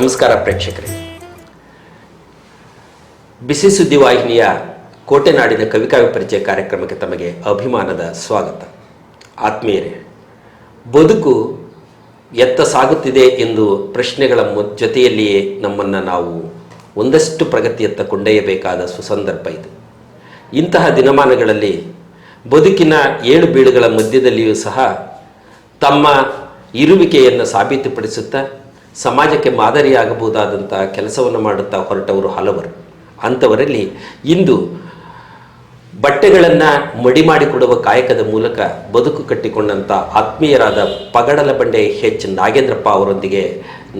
ನಮಸ್ಕಾರ ಪ್ರೇಕ್ಷಕರೇ. ಬಿಸಿ ಸುದ್ದಿ ವಾಹಿನಿಯ ಕೋಟೆನಾಡಿನ ಕವಿಕಾವ್ಯ ಪರಿಚಯ ಕಾರ್ಯಕ್ರಮಕ್ಕೆ ತಮಗೆ ಅಭಿಮಾನದ ಸ್ವಾಗತ. ಆತ್ಮೀಯರೇ, ಬದುಕು ಎತ್ತ ಸಾಗುತ್ತಿದೆ ಎಂದು ಪ್ರಶ್ನೆಗಳ ಜೊತೆಯಲ್ಲಿಯೇ ನಮ್ಮನ್ನು ನಾವು ಒಂದಷ್ಟು ಪ್ರಗತಿಯತ್ತ ಕೊಂಡೊಯ್ಯಬೇಕಾದ ಸುಸಂದರ್ಭ ಇದು. ಇಂತಹ ದಿನಮಾನಗಳಲ್ಲಿ ಬದುಕಿನ ಏಳು ಬೀಳುಗಳ ಮಧ್ಯದಲ್ಲಿಯೂ ಸಹ ತಮ್ಮ ಇರುವಿಕೆಯನ್ನು ಸಾಬೀತುಪಡಿಸುತ್ತಾ ಸಮಾಜಕ್ಕೆ ಮಾದರಿಯಾಗಬಹುದಾದಂಥ ಕೆಲಸವನ್ನು ಮಾಡುತ್ತಾ ಹೊರಟವರು ಹಲವರು. ಅಂಥವರಲ್ಲಿ ಇಂದು ಬಟ್ಟೆಗಳನ್ನು ಮಡಿ ಮಾಡಿಕೊಡುವ ಕಾಯಕದ ಮೂಲಕ ಬದುಕು ಕಟ್ಟಿಕೊಂಡಂಥ ಆತ್ಮೀಯರಾದ ಪಗಡಲ ಬಂಡೆ ಎಚ್ ನಾಗೇಂದ್ರಪ್ಪ ಅವರೊಂದಿಗೆ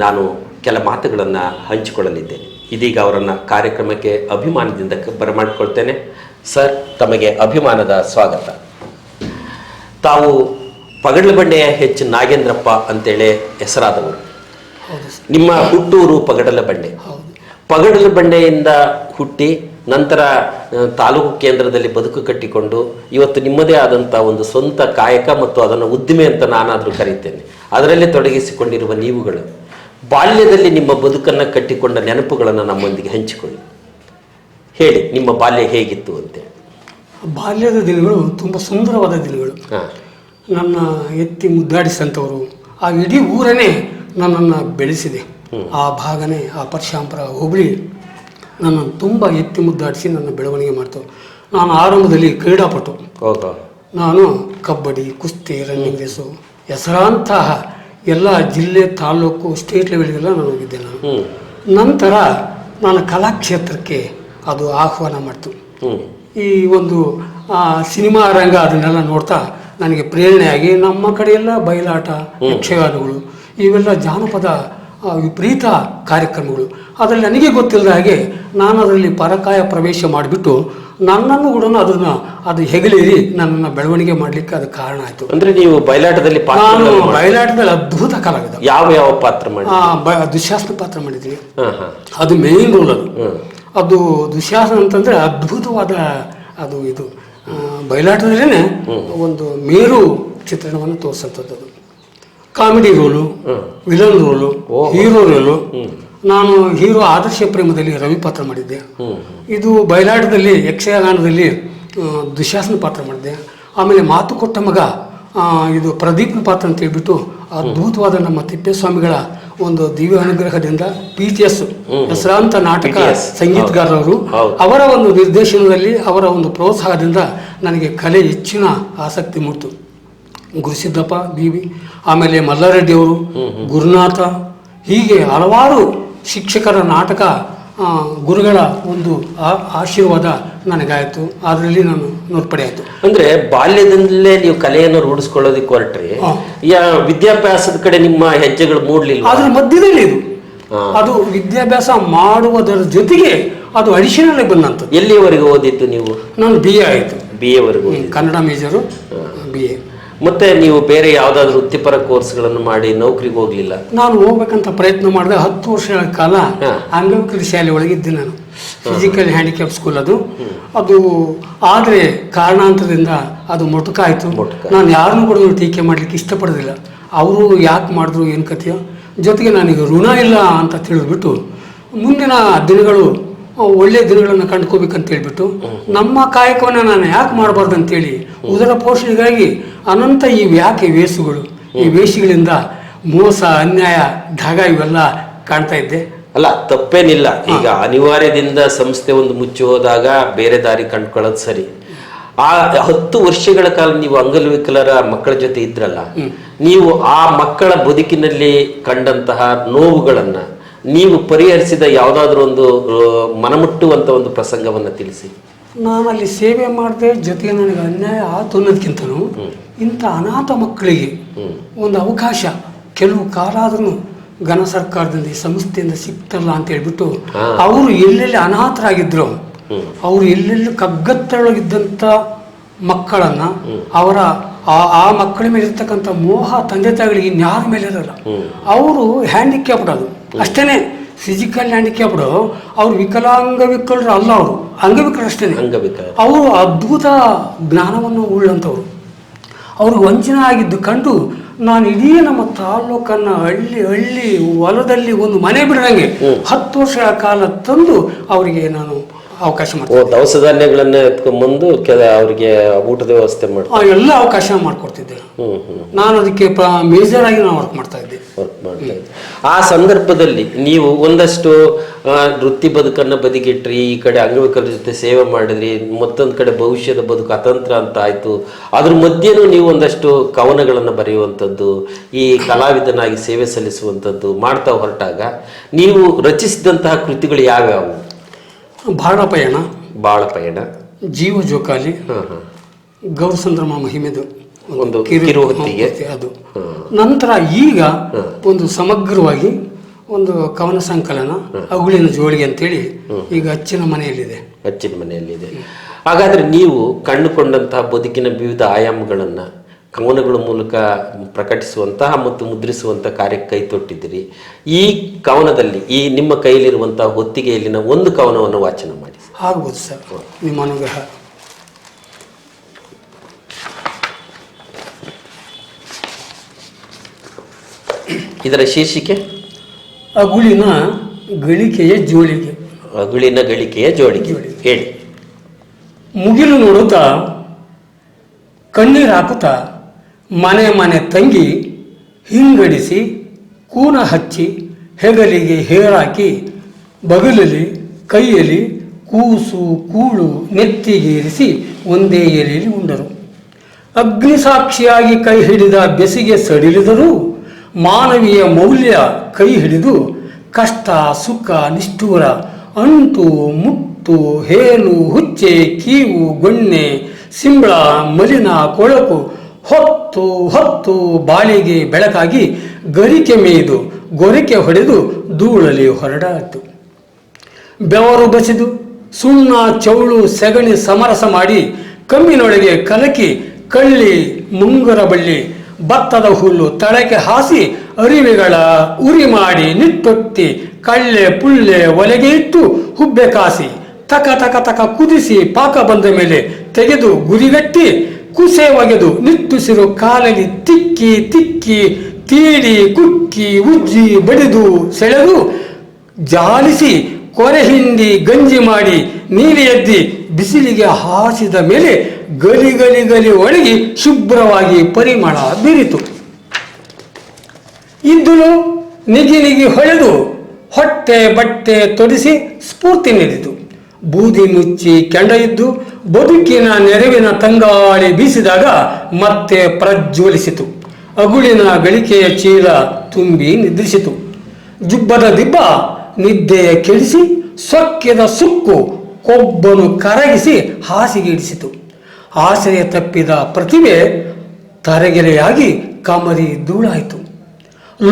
ನಾನು ಕೆಲ ಮಾತುಗಳನ್ನು ಹಂಚಿಕೊಳ್ಳಲಿದ್ದೇನೆ. ಇದೀಗ ಅವರನ್ನು ಕಾರ್ಯಕ್ರಮಕ್ಕೆ ಅಭಿಮಾನದಿಂದ ಬರಮಾಡಿಕೊಳ್ತೇನೆ. ಸರ್, ತಮಗೆ ಅಭಿಮಾನದ ಸ್ವಾಗತ. ತಾವು ಪಗಡಲ ಬಂಡೆಯ ಎಚ್ ನಾಗೇಂದ್ರಪ್ಪ ಅಂತೇಳಿ ಹೆಸರಾದವರು. ನಿಮ್ಮ ಹುಟ್ಟೂರು ಪಗಡಲ ಬಂಡೆ. ಪಗಡಲ ಬಂಡೆಯಿಂದ ಹುಟ್ಟಿ ನಂತರ ತಾಲೂಕು ಕೇಂದ್ರದಲ್ಲಿ ಬದುಕು ಕಟ್ಟಿಕೊಂಡು ಇವತ್ತು ನಿಮ್ಮದೇ ಆದಂಥ ಒಂದು ಸ್ವಂತ ಕಾಯಕ ಮತ್ತು ಅದನ್ನು ಉದ್ದಿಮೆ ಅಂತ ನಾನಾದರೂ ಕರೀತೇನೆ, ಅದರಲ್ಲೇ ತೊಡಗಿಸಿಕೊಂಡಿರುವ ನೀವುಗಳು ಬಾಲ್ಯದಲ್ಲಿ ನಿಮ್ಮ ಬದುಕನ್ನು ಕಟ್ಟಿಕೊಂಡ ನೆನಪುಗಳನ್ನು ನಮ್ಮೊಂದಿಗೆ ಹಂಚಿಕೊಳ್ಳಿ. ಹೇಳಿ, ನಿಮ್ಮ ಬಾಲ್ಯ ಹೇಗಿತ್ತು ಅಂತೇಳಿ. ಬಾಲ್ಯದ ದಿನಗಳು ತುಂಬ ಸುಂದರವಾದ ದಿನಗಳು. ನನ್ನ ಎತ್ತಿ ಮುದ್ದಾಡಿಸಂಥವರು, ಆ ಇಡೀ ಊರನ್ನೇ ನನ್ನನ್ನು ಬೆಳೆಸಿದೆ. ಆ ಭಾಗನೇ, ಆ ಪರಶಾಂಪುರ ಹೋಬಳಿ ನನ್ನನ್ನು ತುಂಬ ಎತ್ತಿ ಮುದ್ದಾಡಿಸಿ ನನ್ನ ಬೆಳವಣಿಗೆ ಮಾಡ್ತವೆ. ನಾನು ಆರಂಭದಲ್ಲಿ ಕ್ರೀಡಾಪಟು. ನಾನು ಕಬಡ್ಡಿ, ಕುಸ್ತಿ, ರನ್ನಿಂಗ್ ರೇಸು, ಹೆಸರಾಂತಹ ಎಲ್ಲ ಜಿಲ್ಲೆ, ತಾಲೂಕು, ಸ್ಟೇಟ್ ಲೆವೆಲ್ಗೆಲ್ಲ ನಾನು ಹೋಗಿದ್ದೆ. ನಂತರ ನಾನು ಕಲಾಕ್ಷೇತ್ರಕ್ಕೆ ಅದು ಆಹ್ವಾನ ಮಾಡ್ತು. ಈ ಒಂದು ಸಿನಿಮಾ ರಂಗ ಅದನ್ನೆಲ್ಲ ನೋಡ್ತಾ ನನಗೆ ಪ್ರೇರಣೆಯಾಗಿ ನಮ್ಮ ಕಡೆಯೆಲ್ಲ ಬಯಲಾಟ, ಯಕ್ಷಗಾನಗಳು, ಇವೆಲ್ಲ ಜಾನಪದ ವಿಪರೀತ ಕಾರ್ಯಕ್ರಮಗಳು. ಅದರಲ್ಲಿ ನನಗೆ ಗೊತ್ತಿಲ್ಲದ ಹಾಗೆ ನಾನು ಅದರಲ್ಲಿ ಪರಕಾಯ ಪ್ರವೇಶ ಮಾಡಿಬಿಟ್ಟು ನನ್ನನ್ನು ಕೂಡ ಅದು ಹೆಗಲೇರಿ ನನ್ನನ್ನು ಬೆಳವಣಿಗೆ ಮಾಡಲಿಕ್ಕೆ ಅದು ಕಾರಣ ಆಯಿತು. ಅಂದರೆ ನೀವು ಬಯಲಾಟದಲ್ಲಿ ನಾನು ಬಯಲಾಟದಲ್ಲಿ ಅದ್ಭುತ ಕಲಾವಿದ. ಯಾವ ಪಾತ್ರ ಮಾಡಿ? ದುಶ್ಯಾಸನ ಪಾತ್ರ ಮಾಡಿದ್ದೀನಿ. ಅದು ಮೇನ್ ರೋಲ್. ಅದು ದುಶ್ಯಾಸನ ಅಂತಂದರೆ ಅದ್ಭುತವಾದ ಅದು ಇದು ಬಯಲಾಟದಲ್ಲೇ ಒಂದು ಮೇರು ಚಿತ್ರಣವನ್ನು ತೋರಿಸಂಥದ್ದು. Comedy role, villain role, hero role. ನಾನು ಹೀರೋ ಆದರ್ಶ ಪ್ರೇಮದಲ್ಲಿ ರವಿ ಪಾತ್ರ ಮಾಡಿದ್ದೆ. ಇದು ಬಯಲಾಟದಲ್ಲಿ ಯಕ್ಷಗಾನದಲ್ಲಿ ದುಶ್ಯಾಸನ ಪಾತ್ರ ಮಾಡಿದ್ದೆ. ಆಮೇಲೆ ಮಾತು ಕೊಟ್ಟ ಮಗ ಇದು ಪ್ರದೀಪ್ನ ಪಾತ್ರ ಅಂತ ಹೇಳ್ಬಿಟ್ಟು ಅದ್ಭುತವಾದ ನಮ್ಮ ತಿಪ್ಪೇಸ್ವಾಮಿಗಳ ಒಂದು ದಿವ್ಯ ಅನುಗ್ರಹದಿಂದ PTS ಹೆಸರಾಂತ ನಾಟಕ ಸಂಗೀತಗಾರರು, ಅವರ ಒಂದು ನಿರ್ದೇಶನದಲ್ಲಿ, ಅವರ ಒಂದು ಪ್ರೋತ್ಸಾಹದಿಂದ ನನಗೆ ಕಲೆ ಹೆಚ್ಚಿನ ಆಸಕ್ತಿ ಮೂಡಿತು. ಗುರುಸಿದ್ದಪ್ಪ BB, ಆಮೇಲೆ ಮಲ್ಲಾರೆಡ್ಡಿಯವರು, ಗುರುನಾಥ, ಹೀಗೆ ಹಲವಾರು ಶಿಕ್ಷಕರ ನಾಟಕ ಗುರುಗಳ ಒಂದು ಆಶೀರ್ವಾದ ನನಗಾಯಿತು. ಅದರಲ್ಲಿ ನಾನು ನೋರ್ಪಡೆ ಆಯಿತು. ಅಂದರೆ ಬಾಲ್ಯದಲ್ಲೇ ನೀವು ಕಲೆಯನ್ನು ರೂಢಿಸ್ಕೊಳ್ಳೋದಕ್ಕೆ ಹೊರಟ್ರಿ, ವಿದ್ಯಾಭ್ಯಾಸದ ಕಡೆ ನಿಮ್ಮ ಹೆಜ್ಜೆಗಳು ಮೂಡಲಿಲ್ಲ. ಅದರ ಮಧ್ಯದಲ್ಲಿ ಇದು ಅದು ವಿದ್ಯಾಭ್ಯಾಸ ಮಾಡುವುದರ ಜೊತೆಗೆ ಅದು ಅಡಿಷನಲ್ ಬಂದಂಥದ್ದು. ಎಲ್ಲಿವರೆಗೂ ಓದಿತ್ತು ನೀವು? ನಾನು BA ಆಯಿತು. BA ವರೆಗೂ ಕನ್ನಡ ಮೇಜರು, BA. ಮತ್ತೆ ನೀವು ಬೇರೆ ಯಾವುದಾದ್ರೂ ವೃತ್ತಿಪರ ಕೋರ್ಸ್ಗಳನ್ನು ಮಾಡಿ ನೌಕರಿಗೆ ಹೋಗ್ಲಿಲ್ಲ? ನಾನು ಹೋಗ್ಬೇಕಂತ ಪ್ರಯತ್ನ ಮಾಡಿದೆ. 10 ವರ್ಷಗಳ ಕಾಲ ಅಂಗವಿಕಲ ಶಾಲೆ ಒಳಗಿದ್ದೆ ನಾನು. ಫಿಸಿಕಲ್ ಹ್ಯಾಂಡಿಕ್ಯಾಪ್ ಸ್ಕೂಲ್ ಅದು ಆದರೆ ಕಾರಣಾಂತರದಿಂದ ಅದು ಮೊಟಕಾಯಿತು. ನಾನು ಯಾರನ್ನೂ ಕೂಡ ಟೀಕೆ ಮಾಡಲಿಕ್ಕೆ ಇಷ್ಟಪಡೋದಿಲ್ಲ. ಅವರು ಯಾಕೆ ಮಾಡಿದ್ರು, ಏನು ಕಥೆಯೋ. ಜೊತೆಗೆ ನನಗೆ ಋಣ ಇಲ್ಲ ಅಂತ ತಿಳಿದ್ಬಿಟ್ಟು ಮುಂದಿನ ದಿನಗಳು ಒಳ್ಳೆಯ ದಿನಗಳನ್ನು ಕಂಡುಕೋಬೇಕಂತ ಹೇಳ್ಬಿಟ್ಟು ನಮ್ಮ ಕಾಯಕವನ್ನು ನಾನು ಯಾಕೆ ಮಾಡಬಾರ್ದು ಅಂತೇಳಿ ಉದರ ಪೋಷಣೆಗಾಗಿ ಅನಂತ ಈ ವೇಷಗಳು, ಈ ವೇಷಗಳಿಂದ ಮೋಸ, ಅನ್ಯಾಯ, ಧಾಗ ಇವೆಲ್ಲ ಕಾಣ್ತಾ ಇದ್ದೆ. ಅಲ್ಲ, ತಪ್ಪೇನಿಲ್ಲ. ಈಗ ಅನಿವಾರ್ಯದಿಂದ ಸಂಸ್ಥೆ ಒಂದು ಮುಚ್ಚಿ ಹೋದಾಗ ಬೇರೆ ದಾರಿ ಕಂಡುಕೊಳ್ಳೋದು ಸರಿ. ಆ 10 ವರ್ಷಗಳ ಕಾಲ ನೀವು ಅಂಗವಿಕಲರ ಮಕ್ಕಳ ಜೊತೆ ಇದ್ರಲ್ಲ, ನೀವು ಆ ಮಕ್ಕಳ ಬದುಕಿನಲ್ಲಿ ಕಂಡಂತಹ ನೋವುಗಳನ್ನು ನೀವು ಪರಿಹರಿಸಿದ ಯಾವುದಾದ್ರೂ ಒಂದು ಮನಮುಟ್ಟುವಂಥ ಒಂದು ಪ್ರಸಂಗವನ್ನು ತಿಳಿಸಿ. ನಾನು ಅಲ್ಲಿ ಸೇವೆ ಮಾಡಿದೆ. ಜೊತೆಗೆ ನನಗೆ ಅನ್ಯಾಯ ಆಯ್ತು ಅನ್ನೋದಕ್ಕಿಂತನೂ ಇಂಥ ಅನಾಥ ಮಕ್ಕಳಿಗೆ ಒಂದು ಅವಕಾಶ ಕೆಲವು ಕಾಲ ಆದ್ರೂ ಘನ ಸರ್ಕಾರದಿಂದ, ಈ ಸಂಸ್ಥೆಯಿಂದ ಸಿಗ್ತಲ್ಲ ಅಂತ ಹೇಳ್ಬಿಟ್ಟು ಅವರು ಎಲ್ಲೆಲ್ಲಿ ಅನಾಥರಾಗಿದ್ರು, ಅವರು ಎಲ್ಲೆಲ್ಲಿ ಕಗ್ಗತ್ತೊಳಗಿದ್ದಂಥ ಮಕ್ಕಳನ್ನು ಅವರ ಆ ಮಕ್ಕಳ ಮೇಲೆ ಇರ್ತಕ್ಕಂಥ ಮೋಹ ತಂದೆ ತಾಯಿಗಳಿಗೆ ಇನ್ಯಾರ ಮೇಲೆ ಇರಲ್ಲ. ಅವರು ಹ್ಯಾಂಡಿಕ್ಯಾಪ್ಡ್, ಅದು ಅಷ್ಟೇ, ಫಿಸಿಕಲ್ ಹ್ಯಾಂಡಿಕ್ಯಾಪ್ಡ್. ಅವ್ರು ವಿಕಲರು ಅಲ್ಲ, ಅವರು ಅಂಗವಿಕಲರು ಅಷ್ಟೇ. ಅವರು ಅದ್ಭುತ ಜ್ಞಾನವನ್ನು ಉಳ್ಳಂಥವ್ರು. ಅವ್ರಿಗೆ ವಂಚನೆ ಆಗಿದ್ದು ಕಂಡು ನಾನು ಇಡೀ ನಮ್ಮ ತಾಲೂಕನ್ನ ಹಳ್ಳಿ ಹೊಲದಲ್ಲಿ ಒಂದು ಮನೆ ಬಿಡದಂಗೆ 10 ವರ್ಷಗಳ ಕಾಲ ತಂದು ಅವರಿಗೆ ನಾನು ಅವಕಾಶ ಮಾಡ್ತೀನಿ. ದವಸ ಧಾನ್ಯಗಳನ್ನ ಎತ್ಕೊಂಡ್ಬಂದು ಅವರಿಗೆ ಊಟದ ವ್ಯವಸ್ಥೆ ಮಾಡ್ತಾರೆ, ಎಲ್ಲ ಅವಕಾಶ ಮಾಡಿಕೊಡ್ತಿದ್ದೆ. ನಾನು ಅದಕ್ಕೆ ಮೇಜರ್ ಆಗಿ ನಾನು ವರ್ಕ್ ಮಾಡ್ತಾ ಇದ್ದೆ. ಆ ಸಂದರ್ಭದಲ್ಲಿ ನೀವು ಒಂದಷ್ಟು ವೃತ್ತಿ ಬದುಕನ್ನು ಬದಿಗಿಟ್ರಿ, ಈ ಕಡೆ ಅಂಗವಿಕಲರ ಜೊತೆ ಸೇವೆ ಮಾಡಿದ್ರಿ, ಮತ್ತೊಂದು ಕಡೆ ಭವಿಷ್ಯದ ಬದುಕು ಅತಂತ್ರ ಅಂತ ಆಯ್ತು. ಅದ್ರ ಮಧ್ಯೆನೂ ನೀವು ಒಂದಷ್ಟು ಕವನಗಳನ್ನು ಬರೆಯುವಂಥದ್ದು, ಈ ಕಲಾವಿದನಾಗಿ ಸೇವೆ ಸಲ್ಲಿಸುವಂಥದ್ದು ಮಾಡ್ತಾ ಹೊರಟಾಗ ನೀವು ರಚಿಸಿದಂತಹ ಕೃತಿಗಳು ಯಾವ್ಯಾವು? ಬಾಳ ಪಯಣ, ಜೀವ ಜೋಕಾಲಿ, ಗೌರಸಂದ್ರಮ ಮಹಿಮೆದು ಒಂದು ಕಿರುಹೊತ್ತಿಗೆ ಅದು. ನಂತರ ಈಗ ಒಂದು ಸಮಗ್ರವಾಗಿ ಒಂದು ಕವನ ಸಂಕಲನ ಅಗುಳಿನ ಜೋಳಿಗೆ ಅಂತೇಳಿ ಈಗ ಅಚ್ಚಿನ ಮನೆಯಲ್ಲಿದೆ. ಹಾಗಾದ್ರೆ ನೀವು ಕಂಡುಕೊಂಡಂತಹ ಬದುಕಿನ ವಿವಿಧ ಆಯಾಮಗಳನ್ನ ಕವನಗಳ ಮೂಲಕ ಪ್ರಕಟಿಸುವಂತಹ ಮತ್ತು ಮುದ್ರಿಸುವಂತಹ ಕಾರ್ಯಕ್ಕೆ ಕೈ ತೊಟ್ಟಿದ್ದೀರಿ. ಈ ಕವನದಲ್ಲಿ ಈ ನಿಮ್ಮ ಕೈಲಿರುವಂತಹ ಹೊತ್ತಿಗೆಯಲ್ಲಿನ ಒಂದು ಕವನವನ್ನು ವಾಚನ ಮಾಡಿ. ಆಗ್ಬೋದು ಸರ್, ನಿಮ್ಮ ಅನುಗ್ರಹ. ಇದರ ಶೀರ್ಷಿಕೆ ಅಗುಳಿನ ಗಳಿಕೆಯ ಜೋಳಿಗೆ. ಅಗುಳಿನ ಗಳಿಕೆಯ ಜೋಳಿಗೆ ಹೇಳಿ. ಮುಗಿಲು ನೋಡುತ್ತಾ ಕಣ್ಣೀರು ಹಾಕುತ್ತಾ ಮನೆ ತಂಗಿ ಹಿಂಗಡಿಸಿ ಕೂನ ಹಚ್ಚಿ ಹೆಗಲಿಗೆ ಹೇರಾಕಿ ಬಗಲಲ್ಲಿ ಕೈಯಲ್ಲಿ ಕೂಸು ಕೂಳು ನೆತ್ತಿಗೇರಿಸಿ ಒಂದೇ ಎಲೆಯಲ್ಲಿ ಉಂಡರು. ಅಗ್ನಿಸಾಕ್ಷಿಯಾಗಿ ಕೈ ಹಿಡಿದ ಬೆಸಿಗೆ ಸಡಿಲಿದರೂ ಮಾನವೀಯ ಮೌಲ್ಯ ಕೈ ಹಿಡಿದು ಕಷ್ಟ ಸುಖ ನಿಷ್ಠೂರ ಅಂಟು ಮುಟ್ಟು ಹೇಲು ಹುಚ್ಚೆ ಕೀವು ಗೊಣ್ಣೆ ಸಿಂಬಳ ಮಲಿನ ಕೊಳಕು ಹೊತ್ತು ಬಾಳಿಗೆ ಬೆಳಕಾಗಿ ಗರಿಕೆ ಮೇಯ್ದು ಗೊರಿಕೆ ಹೊಡೆದು ಧೂಳಲಿ ಹೊರಡಾಯಿತು. ಬೆವರು ಬಸಿದು ಸುಣ್ಣ ಚೌಳು ಸೆಗಣಿ ಸಮರಸ ಮಾಡಿ ಕಮ್ಮಿನೊಳಗೆ ಕಲಕಿ ಕಳ್ಳಿ ಮುಂಗರ ಬಳ್ಳಿ ಭತ್ತದ ಹುಲ್ಲು ತಳಕ್ಕೆ ಹಾಸಿ ಅರಿವೆಗಳ ಉರಿ ಮಾಡಿ ನಿಟ್ಟೊತ್ತಿ ಕಳ್ಳೆ ಪುಳ್ಳೆ ಒಲೆಗೆ ಇಟ್ಟು ಹುಬ್ಬೆ ಕಾಸಿ ತಕ ಕುದಿಸಿ ಪಾಕ ಬಂದ ಮೇಲೆ ತೆಗೆದು ಗುರಿಗಟ್ಟಿ ಕುಸೆ ಒಗೆದು ನಿಟ್ಟುಸಿರು ಕಾಲಲ್ಲಿ ತಿಕ್ಕಿ ತೀಡಿ ಕುಕ್ಕಿ ಉಜ್ಜಿ ಬಡಿದು ಸೆಳೆದು ಜಾಲಿಸಿ ಕೊರೆ ಹಿಂಡಿ ಗಂಜಿ ಮಾಡಿ ನೀರು ಎದ್ದಿ ಬಿಸಿಲಿಗೆ ಹಾಸಿದ ಮೇಲೆ ಗಲಿ ಒಳಗಿ ಶುಭ್ರವಾಗಿ ಪರಿಮಳ ಬೀರಿತು. ಇದ್ದಲು ನಿಗಿ ಹೊಳೆದು ಹೊಟ್ಟೆ ಬಟ್ಟೆ ತೊಡಿಸಿ ಸ್ಫೂರ್ತಿ ನೀಡಿತು. ಬೂದಿ ಮುಚ್ಚಿ ಕೆಂಡ ಇದ್ದು ಬದುಕಿನ ನೆರವಿನ ತಂಗಾಳಿ ಬೀಸಿದಾಗ ಮತ್ತೆ ಪ್ರಜ್ವಲಿಸಿತು. ಅಗುಳಿನ ಗಳಿಕೆಯ ಚೀಲ ತುಂಬಿ ನಿದ್ರಿಸಿತು. ಜುಬ್ಬದ ದಿಬ್ಬ ನಿದ್ದೆಯ ಕೆಡಿಸಿ ಸೊಕ್ಕಿದ ಸುಕ್ಕು ಕೊಬ್ಬನು ಕರಗಿಸಿ ಹಾಸಿಗೆ ಇಡಿಸಿತು. ಆಸೆಯ ತಪ್ಪಿದ ಪ್ರತಿಭೆ ತರಗೆಲೆಯಾಗಿ ಕಮರಿ ಧೂಳಾಯಿತು.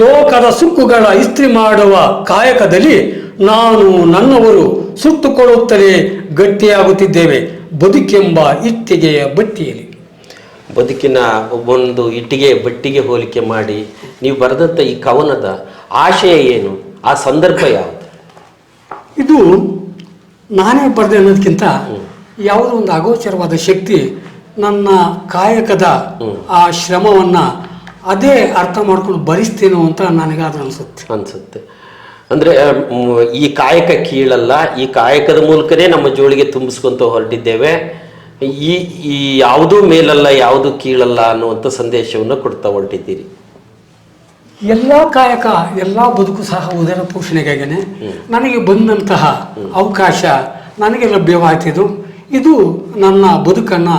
ಲೋಕದ ಸುಕ್ಕುಗಳ ಇಸ್ತ್ರಿ ಮಾಡುವ ಕಾಯಕದಲ್ಲಿ ನಾನು ನನ್ನವರು ಸುಟ್ಟುಕೊಳ್ಳುತ್ತಲೇ ಗಟ್ಟಿಯಾಗುತ್ತಿದ್ದೇವೆ ಬದುಕೆಂಬ ಇಟ್ಟಿಗೆಯ ಬಟ್ಟಿಯಲ್ಲಿ. ಬದುಕಿನ ಒಂದು ಇಟ್ಟಿಗೆ ಬಟ್ಟಿಗೆ ಹೋಲಿಕೆ ಮಾಡಿ ನೀವು ಬರೆದಂಥ ಈ ಕವನದ ಆಶಯ ಏನು, ಆ ಸಂದರ್ಭ ಯಾವುದು? ಇದು ನಾನೇ ಬರೆದೆ ಅನ್ನೋದಕ್ಕಿಂತ ಯಾವುದೋ ಒಂದು ಅಗೋಚರವಾದ ಶಕ್ತಿ ನನ್ನ ಕಾಯಕದ ಆ ಶ್ರಮವನ್ನ ಅದೇ ಅರ್ಥ ಮಾಡ್ಕೊಂಡು ಭರಿಸ್ತೇನೋ ಅಂತ ನನಗಾದ್ರೂ ಅನ್ಸುತ್ತೆ. ಅಂದ್ರೆ ಈ ಕಾಯಕ ಕೀಳಲ್ಲ, ಈ ಕಾಯಕದ ಮೂಲಕನೇ ನಮ್ಮ ಜೋಳಿಗೆ ತುಂಬಿಸ್ಕೊಂತ ಹೊರಟಿದ್ದೇವೆ, ಈ ಯಾವುದೂ ಮೇಲಲ್ಲ ಯಾವುದೂ ಕೀಳಲ್ಲ ಅನ್ನುವಂಥ ಸಂದೇಶವನ್ನು ಕೊಡ್ತಾ ಹೊರಟಿದ್ದೀರಿ. ಎಲ್ಲ ಕಾಯಕ ಎಲ್ಲ ಬದುಕು ಸಹ ಉದರ ಪೋಷಣೆಗಾಗೇನೆ ನನಗೆ ಬಂದಂತಹ ಅವಕಾಶ ನನಗೆ ಲಭ್ಯವಾಯ್ತಿದ್ದು. ಇದು ನನ್ನ ಬದುಕನ್ನ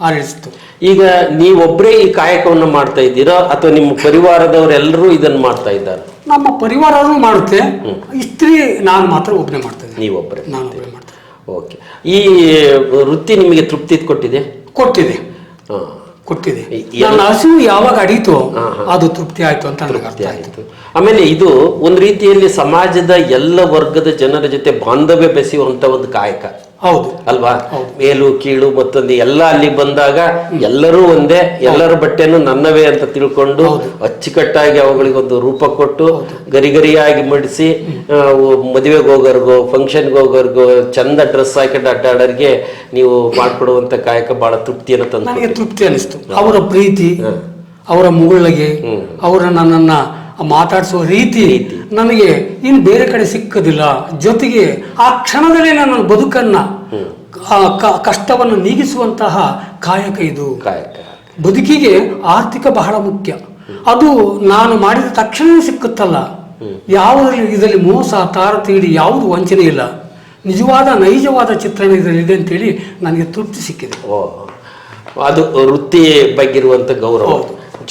ಆರಿಸಿತು. ಈಗ ನೀವೊಬ್ಬರೇ ಈ ಕಾಯಕವನ್ನು ಮಾಡ್ತಾ ಇದ್ದೀರಾ ಅಥವಾ ನಿಮ್ಮ ಪರಿವಾರದವರೆಲ್ಲರೂ ಇದನ್ನು ಮಾಡ್ತಾ ಇದ್ದಾರೆ? ನಮ್ಮ ಪರಿವಾರನೂ ಮಾಡುತ್ತೆ, ಇಸ್ತ್ರಿ ನಾನು ಮಾತ್ರ ಒಬ್ಬನೇ ಮಾಡ್ತೇನೆ. ನೀವೊಬ್ಬರೇ? ನಾನು ಒಬ್ಬನೇ ಮಾಡ್ತೇನೆ. ಓಕೆ. ಈ ವೃತ್ತಿ ನಿಮಗೆ ತೃಪ್ತಿ ಕೊಟ್ಟಿದೆ? ಕೊಟ್ಟಿದೆ. ನನ್ನ ಹಸಿವು ಯಾವಾಗ ಅಡೀತೋ ಅದು ತೃಪ್ತಿ ಆಯ್ತು ಅಂತ ನನಗೆ ಅರ್ಥ ಆಯ್ತು. ಆಮೇಲೆ ಇದು ಒಂದು ರೀತಿಯಲ್ಲಿ ಸಮಾಜದ ಎಲ್ಲ ವರ್ಗದ ಜನರ ಜೊತೆ ಬಾಂಧವ್ಯ ಬೆಸೆಯುವಂತ ಒಂದು ಕಾಯಕ. ಹೌದು ಅಲ್ವಾ? ಮೇಲು ಕೀಳು ಮತ್ತೊಂದು ಎಲ್ಲ ಅಲ್ಲಿ ಬಂದಾಗ ಎಲ್ಲರೂ ಒಂದೇ, ಎಲ್ಲರ ಬಟ್ಟೆನು ನನ್ನವೇ ಅಂತ ತಿಳ್ಕೊಂಡು ಅಚ್ಚುಕಟ್ಟಾಗಿ ಅವುಗಳಿಗೊಂದು ರೂಪ ಕೊಟ್ಟು ಗರಿಗರಿಯಾಗಿ ಮಡಿಸಿ ಮದುವೆಗೆ ಹೋಗೋರ್ಗೋ ಫಂಕ್ಷನ್ಗೆ ಹೋಗೋರ್ಗೋ ಚಂದ ಡ್ರೆಸ್ ಹಾಕೊಂಡು ಅಡ್ಡಾಡೋರಿಗೆ ನೀವು ಮಾಡ್ಕೊಡುವಂತ ಕಾಯಕ ಬಹಳ ತೃಪ್ತಿಯನ್ನು ತಂದು ನನಗೆ ತೃಪ್ತಿ ಅನಿಸ್ತು. ಅವರ ಪ್ರೀತಿ, ಅವರ ಮುಗುಳ್ನಗೆ, ಅವರ ನನ್ನನ್ನು ಮಾತಾಡಿಸುವ ರೀತಿ ನನಗೆ ಇನ್ನು ಬೇರೆ ಕಡೆ ಸಿಕ್ಕದಿಲ್ಲ. ಜೊತೆಗೆ ಆ ಕ್ಷಣದಲ್ಲಿ ನನ್ನ ಬದುಕನ್ನು ಕಷ್ಟವನ್ನು ನೀಗಿಸುವಂತಹ ಕಾಯಕ ಇದು. ಬದುಕಿಗೆ ಆರ್ಥಿಕ ಬಹಳ ಮುಖ್ಯ. ಅದು ನಾನು ಮಾಡಿದ ತಕ್ಷಣ ಸಿಕ್ಕುತ್ತಲ್ಲ. ಯಾವುದರಲ್ಲಿ ಇದರಲ್ಲಿ ಮೋಸ ತಾರತೀಡಿ ಯಾವುದು ವಂಚನೆ ಇಲ್ಲ. ನಿಜವಾದ ನೈಜವಾದ ಚಿತ್ರಣ ಇದರಲ್ಲಿದೆ ಅಂತೇಳಿ ನನಗೆ ತೃಪ್ತಿ ಸಿಕ್ಕಿದೆ. ಅದು ವೃತ್ತಿ ಬಗ್ಗಿರುವಂಥ ಗೌರವ,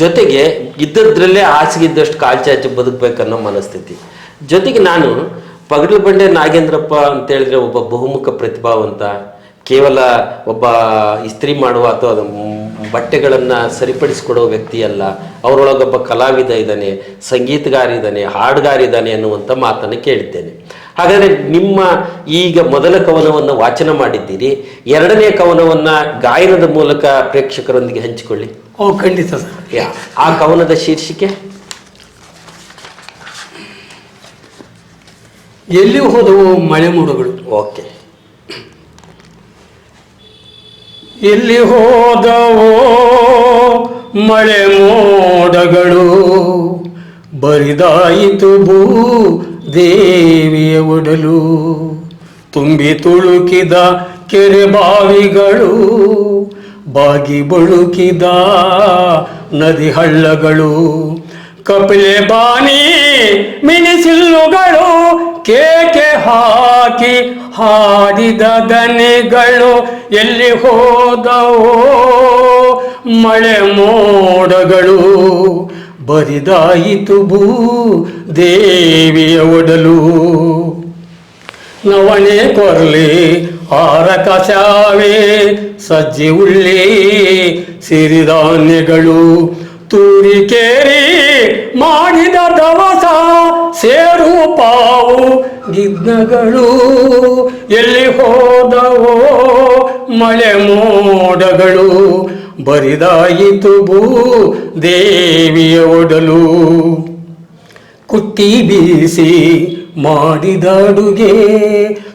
ಜೊತೆಗೆ ಇದ್ದದ್ರಲ್ಲೇ ಹಾಸಿಗಿದ್ದಷ್ಟು ಕಾಲ್ಚಾಚಿ ಬದುಕಬೇಕನ್ನೋ ಮನಸ್ಥಿತಿ. ಜೊತೆಗೆ ನಾನು ಪಗಡಲಬಂಡೆ ನಾಗೇಂದ್ರಪ್ಪ ಅಂತ ಹೇಳಿದ್ರೆ ಒಬ್ಬ ಬಹುಮುಖ ಪ್ರತಿಭಾವಂತ, ಕೇವಲ ಒಬ್ಬ ಇಸ್ತ್ರಿ ಮಾಡುವ ಅಥವಾ ಬಟ್ಟೆಗಳನ್ನು ಸರಿಪಡಿಸಿಕೊಡೋ ವ್ಯಕ್ತಿ ಅಲ್ಲ. ಅವರೊಳಗೊಬ್ಬ ಕಲಾವಿದ ಇದ್ದಾನೆ, ಸಂಗೀತಗಾರ ಇದ್ದಾನೆ, ಹಾಡುಗಾರ ಇದ್ದಾನೆ ಅನ್ನುವಂಥ ಮಾತನ್ನು ಕೇಳಿದ್ದೇನೆ. ಹಾಗಾದರೆ ನಿಮ್ಮ ಈಗ ಮೊದಲ ಕವನವನ್ನು ವಾಚನ ಮಾಡಿದ್ದೀರಿ, ಎರಡನೇ ಕವನವನ್ನು ಗಾಯನದ ಮೂಲಕ ಪ್ರೇಕ್ಷಕರೊಂದಿಗೆ ಹಂಚಿಕೊಳ್ಳಿ. ಖಂಡಿತ ಸರ್. ಆ ಕವನದ ಶೀರ್ಷಿಕೆ ಎಲ್ಲಿ ಹೋದವು ಮಳೆ ಮೋಡಗಳು. ಓಕೆ. ಎಲ್ಲಿ ಹೋದವೋ ಮಳೆ ಮೋಡಗಳು, ಬರಿದಾಯಿತು ಭೂ ದೇವಿಯ ಒಡಲು. ತುಂಬಿ ತುಳುಕಿದ ಕೆರೆ ಬಾವಿಗಳು, ಬಾಗಿ ಬಳುಕಿದ ನದಿ ಹಳ್ಳಗಳು. ಕಪಿಲೆ ಬಾನಿ ಮಿನಿಸಿಲ್ಲುಗಳು, ಕೇಕೆ ಹಾಕಿ ಹಾಡಿದ ದನಿಗಳು. ಎಲ್ಲಿ ಹೋದವೋ ಮಳೆ ಮೋಡಗಳು, ಬರಿದಾಯಿತು ಭೂ ದೇವಿಯ ಒಡಲು. ನವಣೆ ಕೊರ್ಲಿ ಆರ ಕಸಾವೆ, ಸಜ್ಜಿ ಉಳ್ಳಿ ಸಿರಿಧಾನ್ಯಗಳು. ತೂರಿಕೇರಿ ಮಾಡಿದ ದವಸ, ಸೇರು ಪಾವು ಗಿದ್ದಗಳು. ಎಲ್ಲಿ ಹೋದವೋ ಮಳೆ ಮೋಡಗಳು, ಬರಿದಾಯಿತು ಭೂ ದೇವಿಯ ಒಡಲು. ಕುಟ್ಟಿ ಬೀಸಿ ಮಾಡಿದ ಅಡುಗೆ,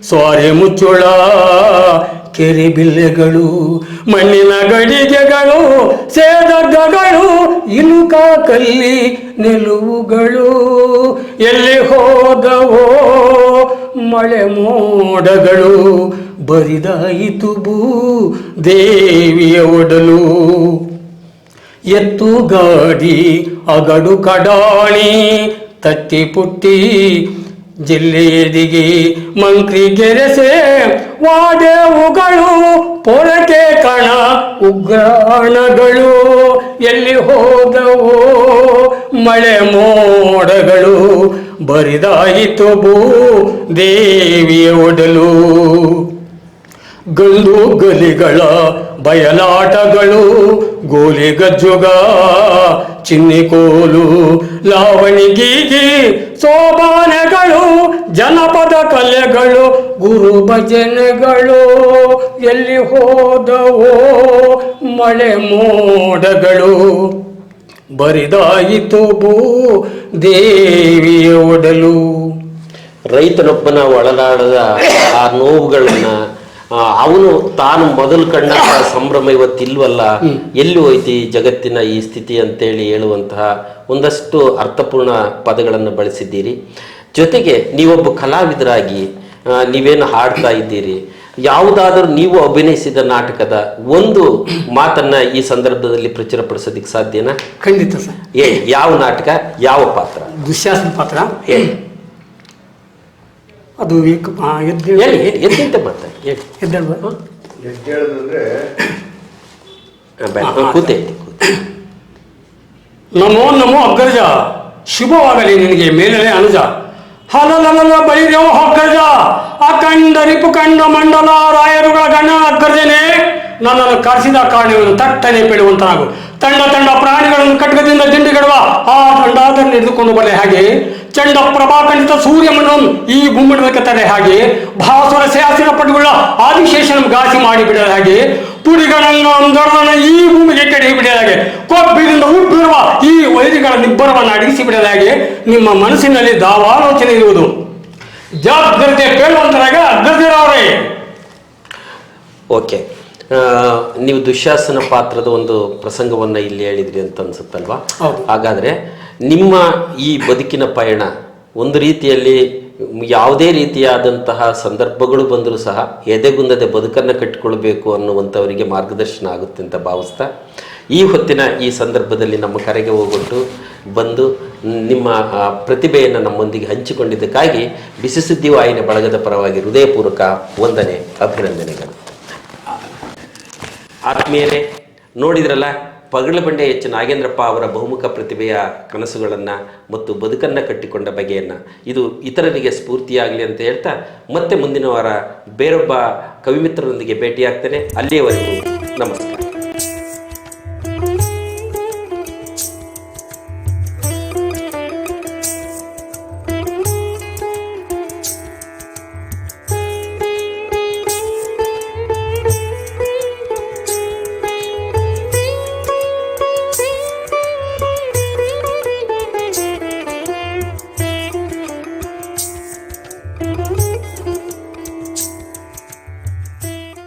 ಸ್ವಾರೆ ಮುಚ್ಚುಳ ಕೆರೆ ಬಿಲ್ಲೆಗಳು. ಮಣ್ಣಿನ ಗಡಿಗೆಗಳು, ಸೇದಗ್ಗಗಳು, ಇಲುಕ ಕಲ್ಲಿ ನಿಲುವುಗಳು. ಎಲ್ಲಿ ಹೋದವೋ ಮಳೆ ಮೋಡಗಳು, ಬರಿದಾಯಿತು ಭೂ ದೇವಿಯ ಒಡಲು. ಎತ್ತು ಗಾಡಿ ಅಗಡು ಕಡಾಣಿ, ತಟ್ಟಿ ಪುಟ್ಟಿ ಜಿಲ್ಲೆಯದಿಗೆ ಮಂಕ್ರಿ ಗೆರೆಸೆ ವಾಡೆವುಗಳು. ಪೊರಕೆ ಕಣ ಉಗ್ರಾಣಗಳು. ಎಲ್ಲಿ ಹೋದವೋ ಮಳೆ ಮೋಡಗಳು, ಬರಿದಾಯಿತು ಭೂ ದೇವಿಯ ಒಡಲು. ಗಂಡು ಗಲಿಗಳ ಬಯಲಾಟಗಳು, ಗೋಲಿ ಗಜ್ಜುಗ ಚಿನ್ನಿಕೋಲು. ಲಾವಣಿ ಗೀಗಿ ಸೋಬಾನೆಗಳು, ಜನಪದ ಕಲೆಗಳು, ಗುರು ಭಜನೆಗಳು. ಎಲ್ಲಿ ಹೋದವೋ ಮಳೆ ಮೋಡಗಳು, ಬರಿದಾಯಿತು ಭೂ ದೇವಿಯ ಒಡಲು. ರೈತನೊಬ್ಬನ ಒಳನಾಡದ ಆ ನೋವುಗಳನ್ನ, ಅವನು ತಾನು ಮೊದಲು ಕಂಡ ಸಂಭ್ರಮ ಇವತ್ತಿಲ್ವಲ್ಲ, ಎಲ್ಲಿ ಹೋಯ್ತಿ ಜಗತ್ತಿನ ಈ ಸ್ಥಿತಿ ಅಂತೇಳಿ ಹೇಳುವಂತಹ ಒಂದಷ್ಟು ಅರ್ಥಪೂರ್ಣ ಪದಗಳನ್ನು ಬಳಸಿದ್ದೀರಿ. ಜೊತೆಗೆ ನೀವೊಬ್ಬ ಕಲಾವಿದರಾಗಿ ನೀವೇನು ಹಾಡ್ತಾ ಇದ್ದೀರಿ, ಯಾವುದಾದರೂ ನೀವು ಅಭಿನಯಿಸಿದ ನಾಟಕದ ಒಂದು ಮಾತನ್ನ ಈ ಸಂದರ್ಭದಲ್ಲಿ ಪ್ರಚುರಪಡಿಸೋದಿಕ್ಕೆ ಸಾಧ್ಯನಾ? ಖಂಡಿತ ಸರ್. ಯಾವ ನಾಟಕ, ಯಾವ ಪಾತ್ರ? ದುಶ್ಯಾಸನ ಪಾತ್ರ. ಅದು ಎದ್ದಿಂತ ಮಾತಾಡಿ. ಕೂತೆ. ನಮೋ ನಮೋ ಅಗ್ರಜ, ಶುಭವಾಗಲಿ ನಿನಗೆ ಮೇಲನೆ ಅನುಜ. ಹಲಲಲ ಬೈರ್ಯವ ಅಗ್ರಜ, ಅಖಂಡ ರಿಪುಖಂಡ ಮಂಡಲ ರಾಯರುಗಳ ಗಣ ಅಗ್ರಜನೆ. ನನ್ನನ್ನು ಕರೆಸಿದ ಕಾರಣವನ್ನು ತಟ್ಟನೆ ಪೆಡುವಂತಾಗು. ತಂಡ ತಂಡ ಪ್ರಾಣಿಗಳನ್ನು ಖಡ್ಗದಿಂದ ದಿಂಡಿಗಡುವ ಆ ದಂಡಾದಲ್ಲಿ ಹಿಡಿದುಕೊಂಡು ಬರಲೆ ಹಾಗೆ, ಚಂಡ ಪ್ರಭಾಖಂಡಿತ ಸೂರ್ಯಮಂಡಲಂ ಈ ಗುಮ್ಮಡಕ್ಕೆ ತಡೆ ಹಾಗೆ, ಭಾಸುರ ಶಾಸನ ಪಟುಗಳ ಆದಿಶೇಷನ ಘಾಸಿ ಮಾಡಿ ಬಿಡದ ಹಾಗೆ, ಪುಡಿಗಳನ್ನು ದೊಡ್ಡನ ಈ ಭೂಮಿಗೆ ಕೆಡಹಿ ಬಿಡದ ಹಾಗೆ, ಕೊಬ್ಬಿನಿಂದ ಉಬ್ಬಿರುವ ಈ ವೈರಿಗಳ ನಿಬ್ಬರವನ್ನು ಅಡಗಿಸಿ ಬಿಡದ ಹಾಗೆ ನಿಮ್ಮ ಮನಸ್ಸಿನಲ್ಲಿ ದಾವಾಲೋಚನೆ ಇರುವುದು. ಜಾಗ್ರತೆ ಪೇಳುವಂತರಾಗ ಅಗ್ರಜರವರೇ. ಓಕೆ, ನೀವು ದುಶ್ಯಾಸನ ಪಾತ್ರದ ಒಂದು ಪ್ರಸಂಗವನ್ನ ಇಲ್ಲಿ ಹೇಳಿದ್ರಿ ಅಂತ ಅನ್ಸುತ್ತಲ್ವಾ? ಹೌದು. ಹಾಗಾದ್ರೆ ನಿಮ್ಮ ಈ ಬದುಕಿನ ಪಯಣ ಒಂದು ರೀತಿಯಲ್ಲಿ ಯಾವುದೇ ರೀತಿಯಾದಂತಹ ಸಂದರ್ಭಗಳು ಬಂದರೂ ಸಹ ಎದೆಗುಂದದೆ ಬದುಕನ್ನು ಕಟ್ಟಿಕೊಳ್ಬೇಕು ಅನ್ನುವಂಥವರಿಗೆ ಮಾರ್ಗದರ್ಶನ ಆಗುತ್ತೆ ಅಂತ ಭಾವಿಸ್ತಾ, ಈ ಹೊತ್ತಿನ ಈ ಸಂದರ್ಭದಲ್ಲಿ ನಮ್ಮ ಕರೆಗೆ ಹೋಗೊಟ್ಟು ಬಂದು ನಿಮ್ಮ ಪ್ರತಿಭೆಯನ್ನು ನಮ್ಮೊಂದಿಗೆ ಹಂಚಿಕೊಂಡಿದ್ದಕ್ಕಾಗಿ ಬಿಸಿ ಸುದ್ದಿ ವಾಹಿನಿ ಬಳಗದ ಪರವಾಗಿ ಹೃದಯಪೂರ್ವಕ ವಂದನೆ, ಅಭಿನಂದನೆಗಳು. ಆತ್ಮೀಯರೇ, ನೋಡಿದ್ರಲ್ಲ ಪಗಡಲಬಂಡೆ ಎಚ್ ನಾಗೇಂದ್ರಪ್ಪ ಅವರ ಬಹುಮುಖ ಪ್ರತಿಭೆಯ ಕನಸುಗಳನ್ನು ಮತ್ತು ಬದುಕನ್ನು ಕಟ್ಟಿಕೊಂಡ ಬಗೆಯನ್ನು. ಇದು ಇತರರಿಗೆ ಸ್ಫೂರ್ತಿಯಾಗಲಿ ಅಂತ ಹೇಳ್ತಾ ಮತ್ತೆ ಮುಂದಿನ ವಾರ ಬೇರೊಬ್ಬ ಕವಿಮಿತ್ರರೊಂದಿಗೆ ಭೇಟಿಯಾಗ್ತೇನೆ. ಅಲ್ಲಿಯವರೆಗೂ ನಮಸ್ಕಾರ.